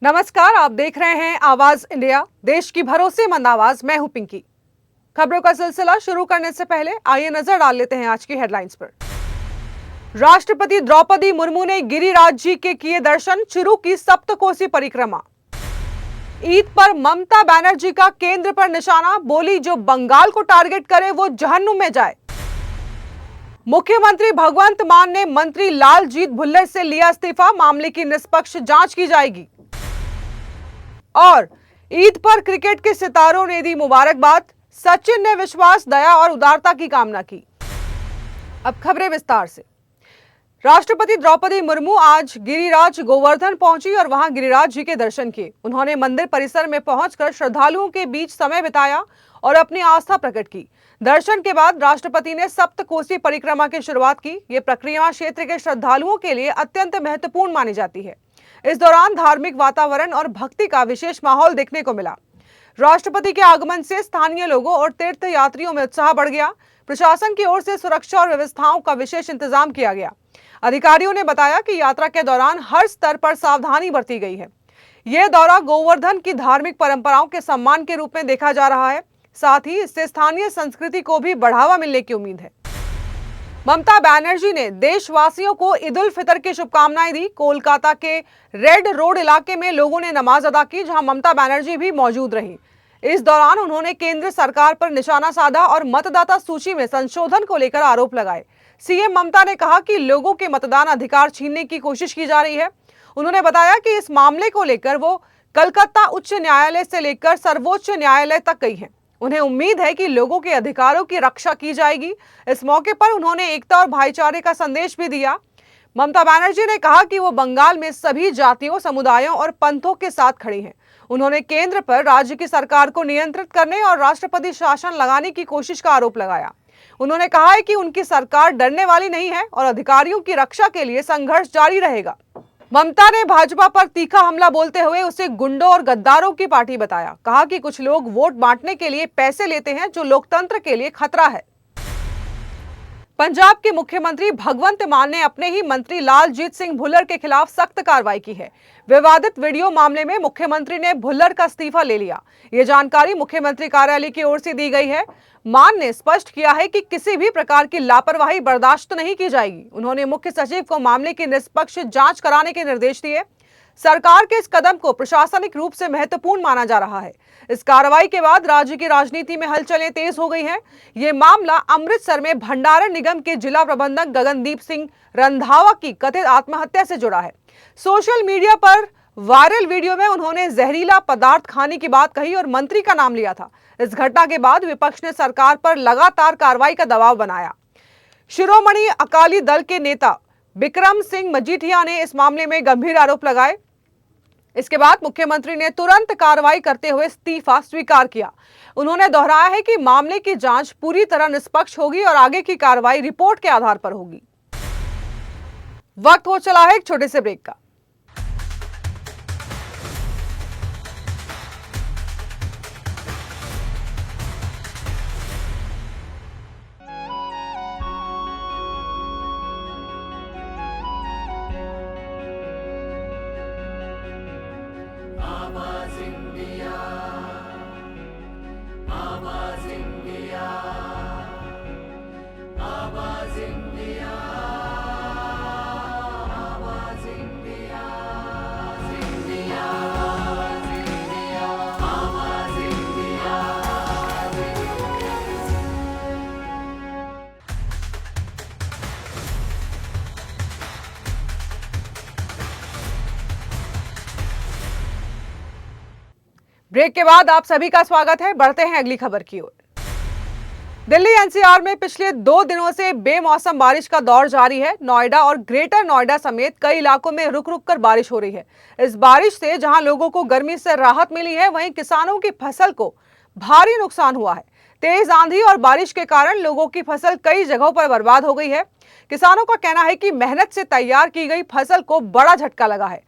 नमस्कार, आप देख रहे हैं आवाज इंडिया, देश की भरोसेमंद आवाज। मैं हूं पिंकी। खबरों का सिलसिला शुरू करने से पहले आइए नजर डाल लेते हैं आज की हेडलाइंस पर। राष्ट्रपति द्रौपदी मुर्मू ने गिरिराज जी के किए दर्शन, शुरू की सप्तकोसी परिक्रमा। ईद पर ममता बनर्जी का केंद्र पर निशाना, बोली जो बंगाल को टारगेट करे वो जहन्नुम में जाए। मुख्यमंत्री भगवंत मान ने मंत्री लालजीत भुल्लर से लिया इस्तीफा, मामले की निष्पक्ष जांच की जाएगी। और ईद पर क्रिकेट के सितारों ने दी मुबारकबाद, सचिन ने विश्वास, दया और उदारता की कामना की। अब खबरें विस्तार से। राष्ट्रपति द्रौपदी मुर्मू आज गिरिराज गोवर्धन पहुंची और वहां गिरिराज जी के दर्शन किए। उन्होंने मंदिर परिसर में पहुंचकर श्रद्धालुओं के बीच समय बिताया और अपनी आस्था प्रकट की। दर्शन के बाद राष्ट्रपति ने सप्तकोसी परिक्रमा की शुरुआत की। ये प्रक्रिया क्षेत्र के श्रद्धालुओं के लिए अत्यंत महत्वपूर्ण मानी जाती है। इस दौरान धार्मिक वातावरण और भक्ति का विशेष माहौल देखने को मिला। राष्ट्रपति के आगमन से स्थानीय लोगों और तीर्थ यात्रियों में उत्साह बढ़ गया। प्रशासन की ओर से सुरक्षा और व्यवस्थाओं का विशेष इंतजाम किया गया। अधिकारियों ने बताया कि यात्रा के दौरान हर स्तर पर सावधानी बरती गई है। यह दौरा गोवर्धन की धार्मिक परंपराओं के सम्मान के रूप में देखा जा रहा है। साथ ही इससे स्थानीय संस्कृति को भी बढ़ावा मिलने की उम्मीद है। ममता बनर्जी ने देशवासियों को ईद उल फितर की शुभकामनाएं दी। कोलकाता के रेड रोड इलाके में लोगों ने नमाज अदा की, जहां ममता बनर्जी भी मौजूद रही। इस दौरान उन्होंने केंद्र सरकार पर निशाना साधा और मतदाता सूची में संशोधन को लेकर आरोप लगाए। सीएम ममता ने कहा कि लोगों के मतदान अधिकार छीनने की कोशिश की जा रही है। उन्होंने बताया कि इस मामले को लेकर वो कलकत्ता उच्च न्यायालय से लेकर सर्वोच्च न्यायालय तक गई है। उन्हें उम्मीद है कि लोगों के अधिकारों की रक्षा की जाएगी। इस मौके पर उन्होंने एकता और भाईचारे का संदेश भी दिया। ममता बनर्जी ने कहा कि वो बंगाल में सभी जातियों, समुदायों और पंथों के साथ खड़ी हैं। उन्होंने केंद्र पर राज्य की सरकार को नियंत्रित करने और राष्ट्रपति शासन लगाने की कोशिश का आरोप लगाया। उन्होंने कहा है कि उनकी सरकार डरने वाली नहीं है और अधिकारियों की रक्षा के लिए संघर्ष जारी रहेगा। ममता ने भाजपा पर तीखा हमला बोलते हुए उसे गुंडों और गद्दारों की पार्टी बताया। कहा कि कुछ लोग वोट बांटने के लिए पैसे लेते हैं, जो लोकतंत्र के लिए खतरा है। पंजाब के मुख्यमंत्री भगवंत मान ने अपने ही मंत्री लालजीत सिंह भुल्लर के खिलाफ सख्त कार्रवाई की है। विवादित वीडियो मामले में मुख्यमंत्री ने भुल्लर का इस्तीफा ले लिया। ये जानकारी मुख्यमंत्री कार्यालय की ओर से दी गई है। मान ने स्पष्ट किया है कि किसी भी प्रकार की लापरवाही बर्दाश्त नहीं की जाएगी। उन्होंने मुख्य सचिव को मामले की निष्पक्ष जांच कराने के निर्देश दिए। सरकार के इस कदम को प्रशासनिक रूप से महत्वपूर्ण माना जा रहा है। इस कार्रवाई के बाद राज्य की राजनीति में हलचलें तेज हो गई हैं। ये मामला अमृतसर में भंडारण निगम के जिला प्रबंधक गगनदीप सिंह रंधावा की कथित आत्महत्या से जुड़ा है। सोशल मीडिया पर वायरल वीडियो में उन्होंने जहरीला पदार्थ खाने की बात कही और मंत्री का नाम लिया था। इस घटना के बाद विपक्ष ने सरकार पर लगातार कार्रवाई का दबाव बनाया। शिरोमणि अकाली दल के नेता बिक्रम सिंह मजीठिया ने इस मामले में गंभीर आरोप लगाए। इसके बाद मुख्यमंत्री ने तुरंत कार्रवाई करते हुए इस्तीफा स्वीकार किया। उन्होंने दोहराया है कि मामले की जांच पूरी तरह निष्पक्ष होगी और आगे की कार्रवाई रिपोर्ट के आधार पर होगी। वक्त हो चला है एक छोटे से ब्रेक का। ब्रेक के बाद आप सभी का स्वागत है। बढ़ते हैं अगली खबर की ओर। दिल्ली एनसीआर में पिछले 2 दिनों से बेमौसम बारिश का दौर जारी है। नोएडा और ग्रेटर नोएडा समेत कई इलाकों में रुक रुक कर बारिश हो रही है। इस बारिश से जहां लोगों को गर्मी से राहत मिली है, वहीं किसानों की फसल को भारी नुकसान हुआ है। तेज आंधी और बारिश के कारण लोगों की फसल कई जगहों पर बर्बाद हो गई है। किसानों का कहना है कि मेहनत से तैयार की गई फसल को बड़ा झटका लगा है।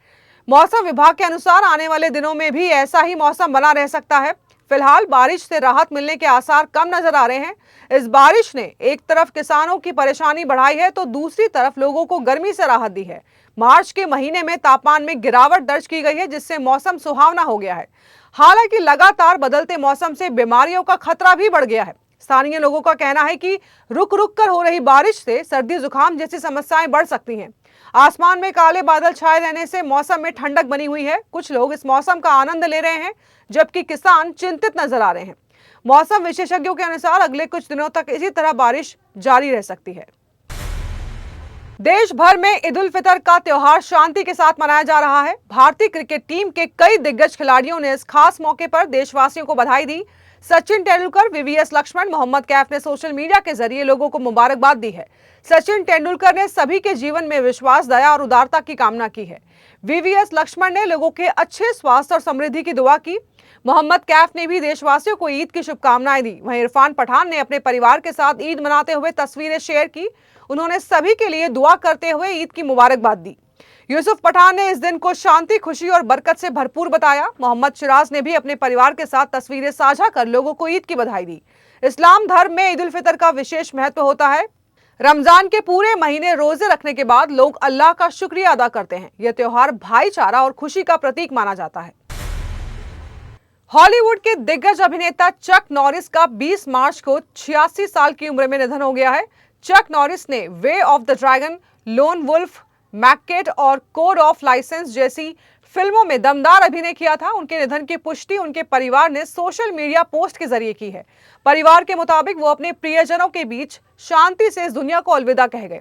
मौसम विभाग के अनुसार आने वाले दिनों में भी ऐसा ही मौसम बना रह सकता है। फिलहाल बारिश से राहत मिलने के आसार कम नजर आ रहे हैं। इस बारिश ने एक तरफ किसानों की परेशानी बढ़ाई है तो दूसरी तरफ लोगों को गर्मी से राहत दी है। मार्च के महीने में तापमान में गिरावट दर्ज की गई है, जिससे मौसम सुहावना हो गया है। हालांकि लगातार बदलते मौसम से बीमारियों का खतरा भी बढ़ गया है। स्थानीय लोगों का कहना है कि रुक रुक कर हो रही बारिश से सर्दी जुकाम जैसी समस्याएं बढ़ सकती हैं। आसमान में काले बादल छाए रहने से मौसम में ठंडक बनी हुई है। कुछ लोग इस मौसम का आनंद ले रहे हैं, जबकि किसान चिंतित नजर आ रहे हैं। मौसम विशेषज्ञों के अनुसार अगले कुछ दिनों तक इसी तरह बारिश जारी रह सकती है। देश भर में ईद उल फितर का त्योहार शांति के साथ मनाया जा रहा है। भारतीय क्रिकेट टीम के कई दिग्गज खिलाड़ियों ने इस खास मौके पर देशवासियों को बधाई दी। सचिन तेंदुलकर, वीवीएस लक्ष्मण, मोहम्मद कैफ ने सोशल मीडिया के जरिए लोगों को मुबारकबाद दी है। सचिन तेंदुलकर ने सभी के जीवन में विश्वास, दया और उदारता की कामना की है। वीवीएस लक्ष्मण ने लोगों के अच्छे स्वास्थ्य और समृद्धि की दुआ की। मोहम्मद कैफ ने भी देशवासियों को ईद की शुभकामनाएं दी। वहीं इरफान पठान ने अपने परिवार के साथ ईद मनाते हुए तस्वीरें शेयर की। उन्होंने सभी के लिए दुआ करते हुए ईद की मुबारकबाद दी। यूसुफ पठान ने इस दिन को शांति, खुशी और बरकत से भरपूर बताया। मोहम्मद सिराज ने भी अपने परिवार के साथ तस्वीरें साझा कर लोगों को ईद की बधाई दी। इस्लाम धर्म में ईद उल फितर का विशेष महत्व होता है। रमजान के पूरे महीने रोजे रखने के बाद लोग अल्लाह का शुक्रिया अदा करते हैं। यह त्योहार भाईचारा और खुशी का प्रतीक माना जाता है। हॉलीवुड के दिग्गज अभिनेता चक नॉरिस का 20 मार्च को 86 साल की उम्र में निधन हो गया है। चक नॉरिस ने way of the dragon, lone wolf, McQuade और कोड ऑफ लाइसेंस जैसी फिल्मों में दमदार अभिनय किया था। उनके निधन की पुष्टि उनके परिवार ने सोशल मीडिया पोस्ट के जरिए की है। परिवार के मुताबिक वो अपने प्रियजनों के बीच शांति से इस दुनिया को अलविदा कह गए।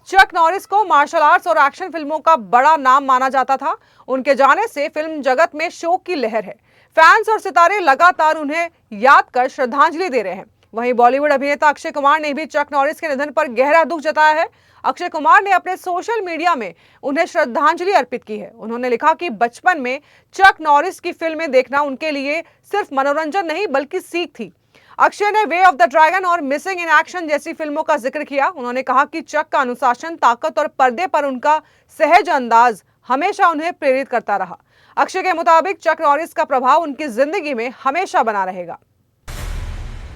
चक नॉरिस को मार्शल आर्ट्स और एक्शन फिल्मों का बड़ा नाम माना जाता था। उनके जाने से फिल्म जगत में शोक की लहर है। फैंस और सितारे लगातार उन्हें याद कर श्रद्धांजलि दे रहे हैं। वहीं बॉलीवुड अभिनेता अक्षय कुमार ने भी चक नॉरिस के निधन पर गहरा दुख जताया है। अक्षय कुमार ने अपने सोशल मीडिया में उन्हें श्रद्धांजलि अर्पित की है। उन्होंने लिखा कि बचपन में चक नॉरिस की फिल्में देखना उनके लिए सिर्फ मनोरंजन नहीं बल्कि सीख थी। अक्षय ने वे ऑफ द ड्रैगन और मिसिंग इन एक्शन जैसी फिल्मों का जिक्र किया। उन्होंने कहा कि चक का अनुशासन, ताकत और पर्दे पर उनका सहज अंदाज हमेशा उन्हें प्रेरित करता रहा। अक्षय के मुताबिक चक नॉरिस का प्रभाव उनकी जिंदगी में हमेशा बना रहेगा।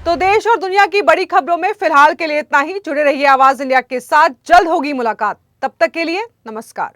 तो देश और दुनिया की बड़ी खबरों में फिलहाल के लिए इतना ही। जुड़े रहिए आवाज इंडिया के साथ, जल्द होगी मुलाकात। तब तक के लिए नमस्कार।